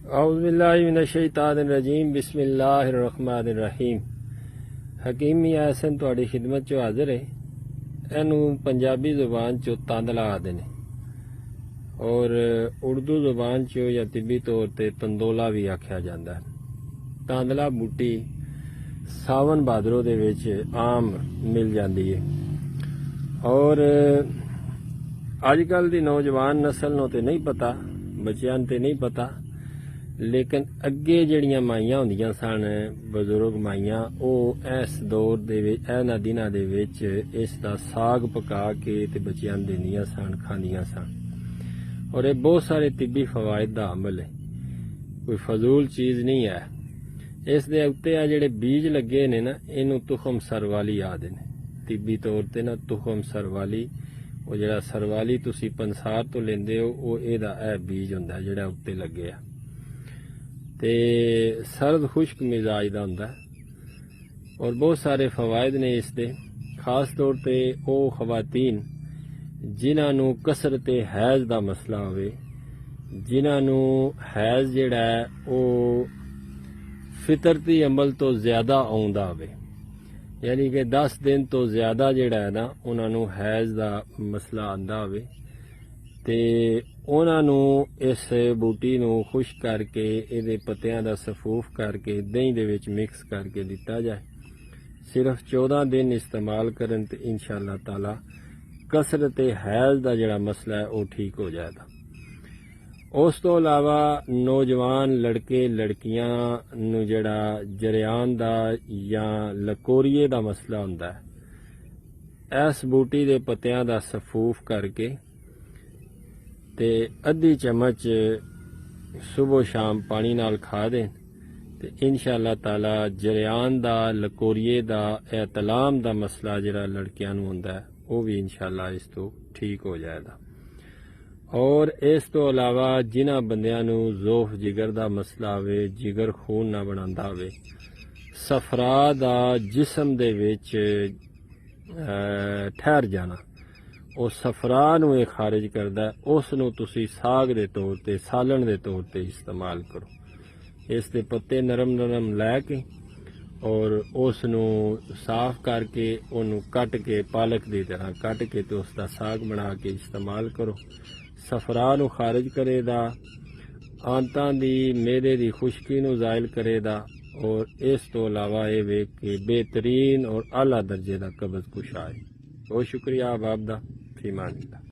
औज़ुबिल्लाहिमिनश्शैतानिर्रजीम बिस्मिल्लाहिर्रहमानिर्रहीम। हकीम मियां हसन तुहाडी खिदमत चो हाज़िर है। इनू पंजाबी जुबान चो तांदला आदे ने और उर्दू जुबान चो या तिब्बी तौर पर तंदोला भी आख्या जाता है। तांदला बूटी सावन भादरों दे विच आम मिल जाती है और अजकल की नौजवान नस्ल नूं ते नहीं पता, बच्चों ते नहीं पता, लेकिन अगे जड़ियां माइयां होंदियां सन, बजुर्ग माइयां, इस दौर इन्हां दिनां दे विच इसदा साग पका के ते बच्चियां नूं दिंदियां सन, खांदियां सन और ये बहुत सारे तिब्बी फवायद दा अमल है, कोई फजूल चीज़ नहीं है। इस दे उत्ते आ जिहड़े बीज लगे ने ना, इनू तुखम सरवाली आखदे ने तिब्बी तौर ते ना, तुखम सरवाली। वो जिहड़ा सरवाली तुसी पंसार तो लेंदे हो, वो एदा बीज हुंदा जिहड़ा उत्ते लगे आ ते सर्द खुश्क मिजाज का होंदा और बहुत सारे फवायद ने इसके। खास तौर पर वो खवातीन जिन्होंने कसरत हैज़ का मसला होवे, जिन्होंने हैज़ जिहड़ा है वो फितरती अमल तो ज़्यादा आउंदा होवे, यानी कि 10 दिन तो ज़्यादा जिहड़ा है ना उन्होंने हैज़ का मसला आंदा होवे ते उन्होंने इस बूटी नूं खुश करके इहदे पत्तियां दा सफूफ करके दही दे विच मिक्स करके दिता जाए। सिर्फ 14 दिन इस्तेमाल करन ते इंशाअल्लाह ताला कसरत हैज़ का जिहड़ा मसला है वो ठीक हो जाएगा। उस तो अलावा नौजवान लड़के लड़कियां नूं जिहड़ा जरियान दा या लकोरीए दा मसला हुंदा है, इस बूटी दे पत्तियां दा सफूफ करके ते अद्धी चम्मच सुबह शाम पानी नाल खा दें ते इंशाअल्लाह ताला जरियान दा, लकोरीए दा, एहतलाम दा मसला जिहड़ा लड़कियां नूं हुंदा है वो भी इंशाअल्लाह इस तो ठीक हो जाएगा। और इस तो अलावा जिन्हां बंदियां नूं ज़ोफ जिगर दा मसला होवे, जिगर खून ना बनांदा होवे, सफरा दा जिस्म दे विच ठहर जाना, उस सफरा नूं ये खारिज करदा है, उस नूं तुसी साग दे तौर ते, सालन दे तौर ते इस्तेमाल करो। इस दे पत्ते नरम नरम लैके और उस नूं साफ करके उन्होंने कट के पालक की तरह कट के तो उसका साग बना के इस्तेमाल करो। सफरा नूं खारिज करेगा, आंतां दी मेदे दी खुश्की नूं ज़ाइल करेगा और इस तो अलावा ये वे कि बेहतरीन और आला दर्जे का कब्ज़ कुशा है। बहुत शुक्रिया आप दा, फी मान अल्लाह।